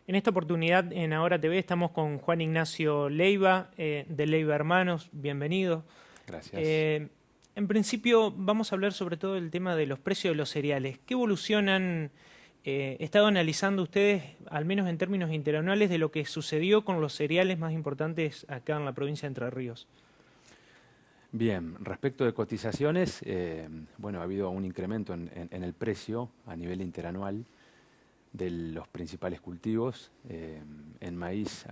En esta oportunidad en Ahora TV estamos con Juan Ignacio Leiva, de Leiva Hermanos. Bienvenido. Gracias. Eh, en principio vamos a hablar sobre todo del tema de los precios de los cereales. ¿Qué evolución han estado analizando ustedes, al menos en términos interanuales, de lo que sucedió con los cereales más importantes acá en la provincia de Entre Ríos? Bien, respecto de cotizaciones, bueno, ha habido un incremento en el precio a nivel interanual de los principales cultivos. En maíz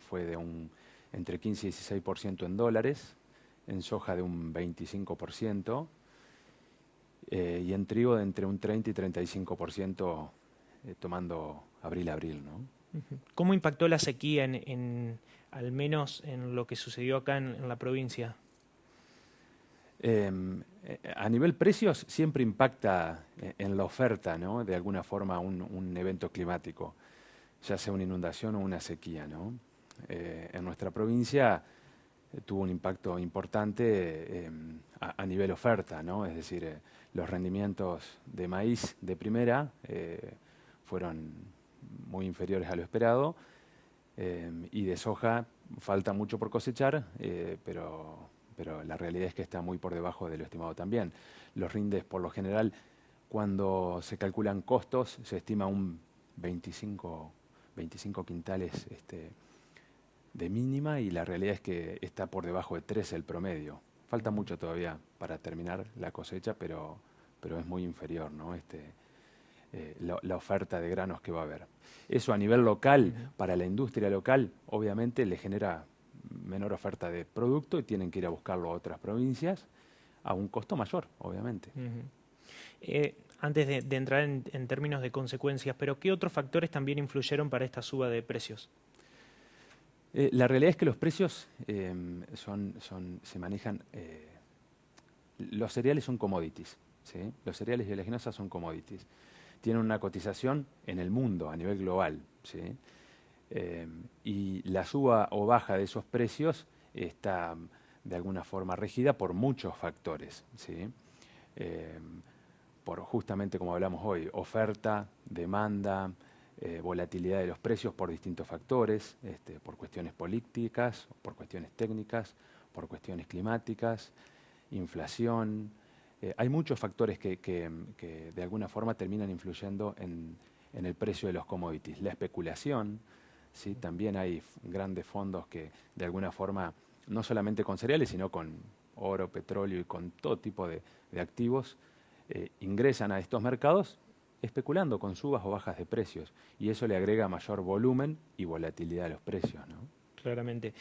fue de entre 15 y 16% en dólares, en soja de un 25%, y en trigo de entre un 30 y 35%, tomando abril-abril, ¿no? ¿Cómo impactó la sequía al menos en lo que sucedió acá en la provincia? A nivel precios siempre impacta en la oferta, ¿no? De alguna forma un evento climático, ya sea una inundación o una sequía, ¿no? En nuestra provincia tuvo un impacto importante a nivel oferta, ¿no? Es decir, los rendimientos de maíz de primera fueron muy inferiores a lo esperado, y de soja falta mucho por cosechar, pero la realidad es que está muy por debajo de lo estimado también. Los rindes, por lo general, cuando se calculan costos, se estima un 25 quintales de mínima, y la realidad es que está por debajo de 13 el promedio. Falta mucho todavía para terminar la cosecha, pero es muy inferior, ¿no? La oferta de granos que va a haber. Eso a nivel local, Ujú. para la industria local, obviamente le genera menor oferta de producto y tienen que ir a buscarlo a otras provincias a un costo mayor, obviamente. Ujú. Antes de entrar en términos de consecuencias, pero ¿qué otros factores también influyeron para esta suba de precios? La realidad es que los precios se manejan, los cereales son commodities, ¿sí? Los cereales y oleaginosas son commodities. Tienen una cotización en el mundo, a nivel global, ¿sí? Y la suba o baja de esos precios está de alguna forma regida por muchos factores, ¿sí? Eh, por justamente como hablamos hoy, oferta, demanda, volatilidad de los precios por distintos factores, por cuestiones políticas, por cuestiones técnicas, por cuestiones climáticas, inflación. Hay muchos factores que de alguna forma terminan influyendo en el precio de los commodities. La especulación, ¿sí? También hay grandes fondos que de alguna forma, no solamente con cereales, sino con oro, petróleo y con todo tipo de activos, ingresan a estos mercados especulando con subas o bajas de precios, y eso le agrega mayor volumen y volatilidad a los precios, ¿no? Claramente.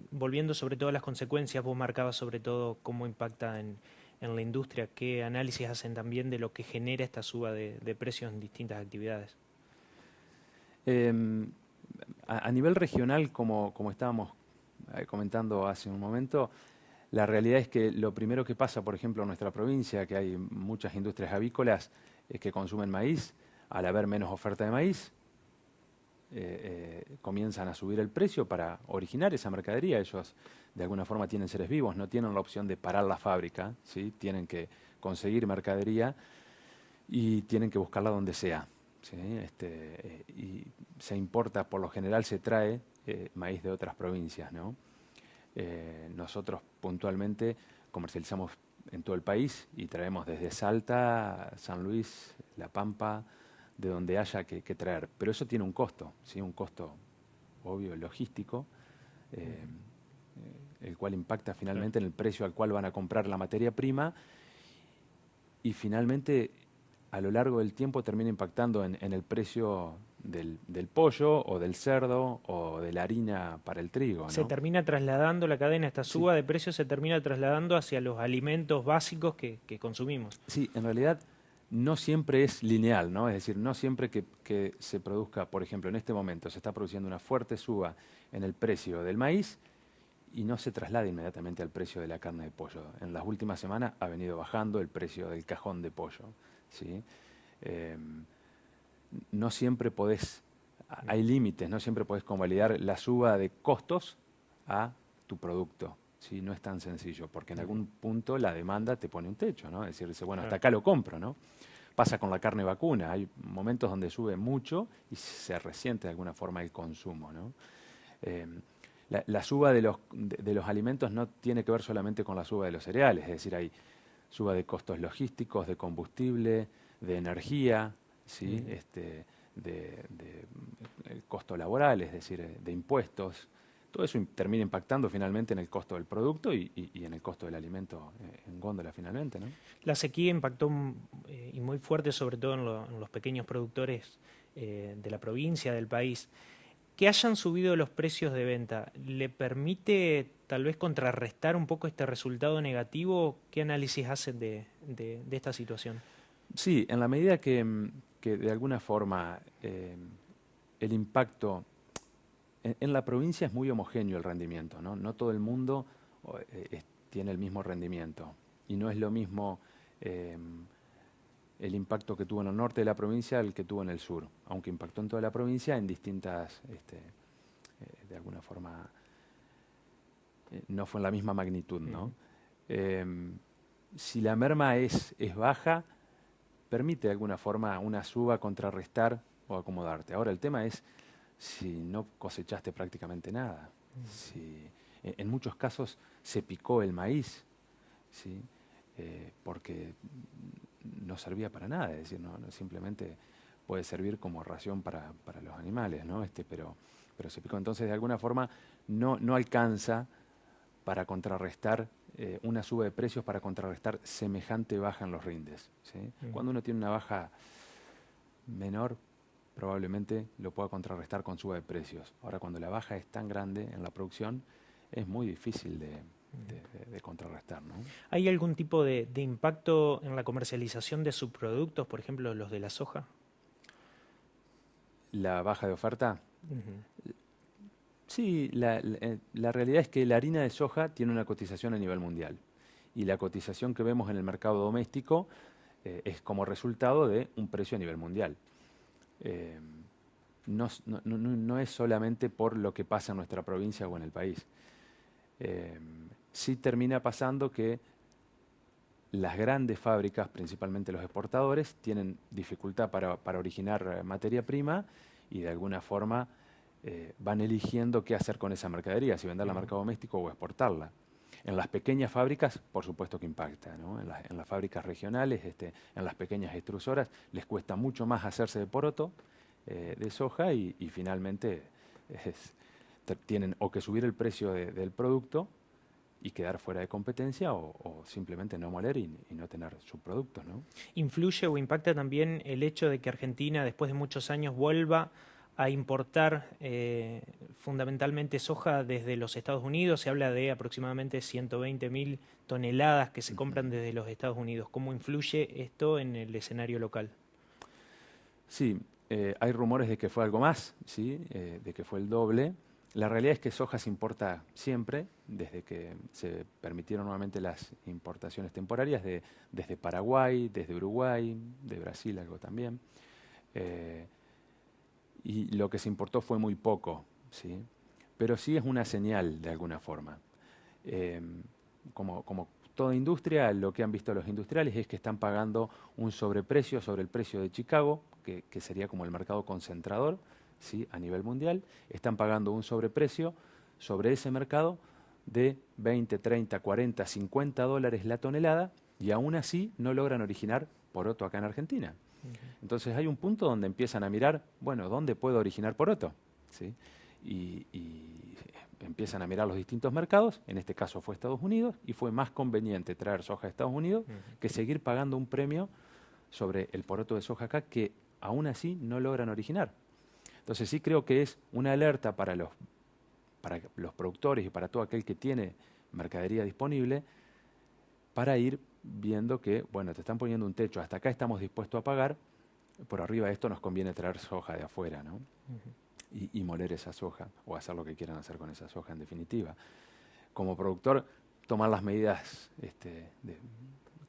Volviendo sobre todo a las consecuencias, vos marcabas sobre todo cómo impacta en la industria, qué análisis hacen también de lo que genera esta suba de precios en distintas actividades. Eh, a nivel regional, como estábamos comentando hace un momento, la realidad es que lo primero que pasa, por ejemplo, en nuestra provincia, que hay muchas industrias avícolas que consumen maíz. Al haber menos oferta de maíz, comienzan a subir el precio para originar esa mercadería. Ellos de alguna forma tienen seres vivos, no tienen la opción de parar la fábrica, ¿sí? Tienen que conseguir mercadería y tienen que buscarla donde sea, ¿sí? Y se importa, por lo general se trae maíz de otras provincias, ¿no? Nosotros puntualmente comercializamos en todo el país y traemos desde Salta, San Luis, La Pampa, de donde haya que traer. Pero eso tiene un costo, ¿sí? Un costo obvio, logístico, eh, el cual impacta Claro. finalmente en el precio al cual van a comprar la materia prima, y finalmente a lo largo del tiempo termina impactando en el precio del pollo o del cerdo o de la harina para el trigo, Se ¿no? termina trasladando la cadena, esta Sí, suba de precios se termina trasladando hacia los alimentos básicos que consumimos. sí, en realidad no siempre es lineal, ¿no? Es decir, no siempre que se produzca, por ejemplo, en este momento se está produciendo una fuerte suba en el precio del maíz y no se traslada inmediatamente al precio de la carne de pollo. En las últimas semanas ha venido bajando el precio del cajón de pollo, ¿sí? Eh, no siempre podés, hay límites, no siempre podés convalidar la suba de costos a tu producto. ¿Sí? No es tan sencillo, porque en Ujú. algún punto la demanda te pone un techo, ¿no? Es decir, dice, bueno, hasta Claro. acá lo compro, ¿no? pasa con la carne vacuna. Hay momentos donde sube mucho y se resiente de alguna forma el consumo, ¿no? La suba de los alimentos no tiene que ver solamente con la suba de los cereales, es decir, hay suba de costos logísticos, de combustible, de energía, ¿sí? De el costo laboral, es decir, de impuestos. Todo eso termina impactando finalmente en el costo del producto y en el costo del alimento en góndola finalmente, ¿no? La sequía impactó y muy fuerte, sobre todo en los pequeños productores de la provincia, del país. Que hayan subido los precios de venta, ¿le permite tal vez contrarrestar un poco este resultado negativo? ¿Qué análisis hacen de esta situación? Sí, en la medida que de alguna forma el impacto en la provincia es muy homogéneo el rendimiento, ¿no? No todo el mundo tiene el mismo rendimiento y no es lo mismo el impacto que tuvo en el norte de la provincia al que tuvo en el sur, aunque impactó en toda la provincia en distintas, de alguna forma, no fue en la misma magnitud, ¿no? Si la merma es baja, permite de alguna forma una suba contrarrestar o acomodarte. Ahora el tema es si no cosechaste prácticamente nada, si en muchos casos se picó el maíz, ¿sí? Porque no servía para nada, es decir, no simplemente puede servir como ración para los animales, ¿no? Pero se picó. Entonces, de alguna forma, no alcanza para contrarrestar una suba de precios, para contrarrestar semejante baja en los rindes, ¿sí? Cuando uno tiene una baja menor, probablemente lo pueda contrarrestar con suba de precios. Ahora, cuando la baja es tan grande en la producción, es muy difícil de contrarrestar, ¿no? ¿Hay algún tipo de impacto en la comercialización de subproductos, por ejemplo, los de la soja? La baja de oferta. Ujú. Sí, la realidad es que la harina de soja tiene una cotización a nivel mundial y la cotización que vemos en el mercado doméstico es como resultado de un precio a nivel mundial. No es solamente por lo que pasa en nuestra provincia o en el país. Sí termina pasando que las grandes fábricas, principalmente los exportadores, tienen dificultad para originar materia prima y de alguna forma van eligiendo qué hacer con esa mercadería, si venderla al mercado doméstico o exportarla. En las pequeñas fábricas, por supuesto que impacta, ¿no? En las fábricas regionales, en las pequeñas extrusoras, les cuesta mucho más hacerse de poroto, de soja y finalmente tienen o que subir el precio del producto y quedar fuera de competencia o simplemente no moler y no tener subproductos, ¿no? ¿Influye o impacta también el hecho de que Argentina, después de muchos años, vuelva a importar fundamentalmente soja desde los Estados Unidos? Se habla de aproximadamente 120.000 toneladas que se compran desde los Estados Unidos. ¿Cómo influye esto en el escenario local? Sí, hay rumores de que fue algo más, ¿sí? De que fue el doble. La realidad es que soja se importa siempre, desde que se permitieron nuevamente las importaciones temporarias, desde Paraguay, desde Uruguay, de Brasil algo también. Y lo que se importó fue muy poco, ¿sí? Pero sí es una señal de alguna forma. Como toda industria, lo que han visto los industriales es que están pagando un sobreprecio sobre el precio de Chicago, que sería como el mercado concentrador, ¿sí? A nivel mundial. Están pagando un sobreprecio sobre ese mercado de 20, 30, 40, 50 dólares la tonelada y aún así no logran originar poroto acá en Argentina. Entonces hay un punto donde empiezan a mirar, bueno, ¿dónde puedo originar poroto? ¿Sí? Y empiezan a mirar los distintos mercados, en este caso fue Estados Unidos, y fue más conveniente traer soja de Estados Unidos que seguir pagando un premio sobre el poroto de soja acá que aún así no logran originar. Entonces sí creo que es una alerta para los productores y para todo aquel que tiene mercadería disponible para ir viendo que, bueno, te están poniendo un techo, hasta acá estamos dispuestos a pagar, por arriba de esto nos conviene traer soja de afuera, ¿no? Y moler esa soja, o hacer lo que quieran hacer con esa soja en definitiva. Como productor, tomar las medidas de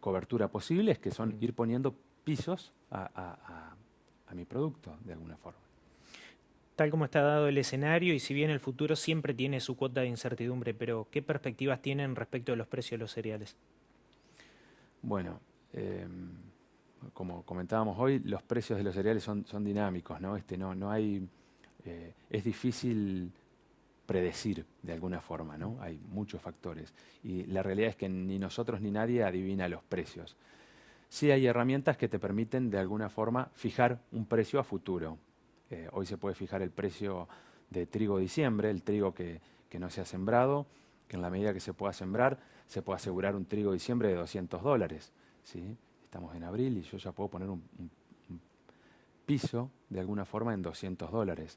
cobertura posibles, que son ir poniendo pisos a mi producto, de alguna forma. Tal como está dado el escenario, y si bien el futuro siempre tiene su cuota de incertidumbre, pero ¿qué perspectivas tienen respecto de los precios de los cereales? Bueno, como comentábamos hoy, los precios de los cereales son dinámicos, ¿no? No hay, es difícil predecir de alguna forma, ¿no? Hay muchos factores. Y la realidad es que ni nosotros ni nadie adivina los precios. Sí hay herramientas que te permiten de alguna forma fijar un precio a futuro. Hoy se puede fijar el precio de trigo diciembre, el trigo que no se ha sembrado, que en la medida que se pueda sembrar, se puede asegurar un trigo diciembre de $200, ¿sí? Estamos en abril y yo ya puedo poner un piso de alguna forma en $200.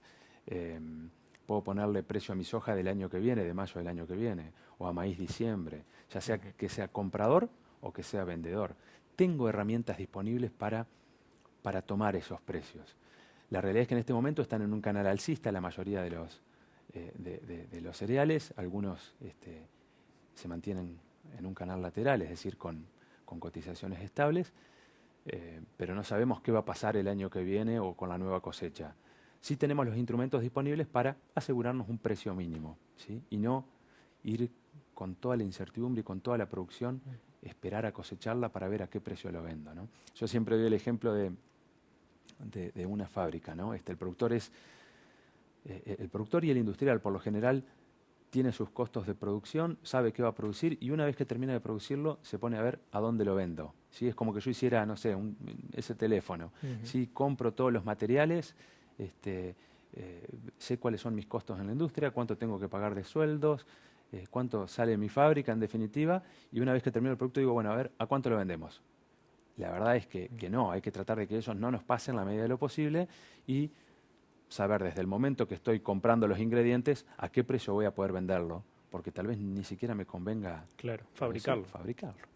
Puedo ponerle precio a mi soja del año que viene, de mayo del año que viene, o a maíz diciembre, ya sea que sea comprador o que sea vendedor. Tengo herramientas disponibles para tomar esos precios. La realidad es que en este momento están en un canal alcista la mayoría de los cereales, algunos se mantienen en un canal lateral, es decir, con cotizaciones estables, pero no sabemos qué va a pasar el año que viene o con la nueva cosecha. Sí tenemos los instrumentos disponibles para asegurarnos un precio mínimo, ¿sí? Y no ir con toda la incertidumbre y con toda la producción, esperar a cosecharla para ver a qué precio lo vendo, ¿no? Yo siempre doy el ejemplo de una fábrica, ¿no? El productor y el industrial, por lo general, tiene sus costos de producción, sabe qué va a producir y una vez que termina de producirlo, se pone a ver a dónde lo vendo. ¿Sí? Es como que yo hiciera, no sé, ese teléfono. ¿Sí? Compro todos los materiales, sé cuáles son mis costos en la industria, cuánto tengo que pagar de sueldos, cuánto sale mi fábrica en definitiva, y una vez que termino el producto digo, bueno, a ver, ¿a cuánto lo vendemos? La verdad es que no, hay que tratar de que ellos no nos pasen en la medida de lo posible y saber desde el momento que estoy comprando los ingredientes a qué precio voy a poder venderlo, porque tal vez ni siquiera me convenga fabricarlo. fabricarlo.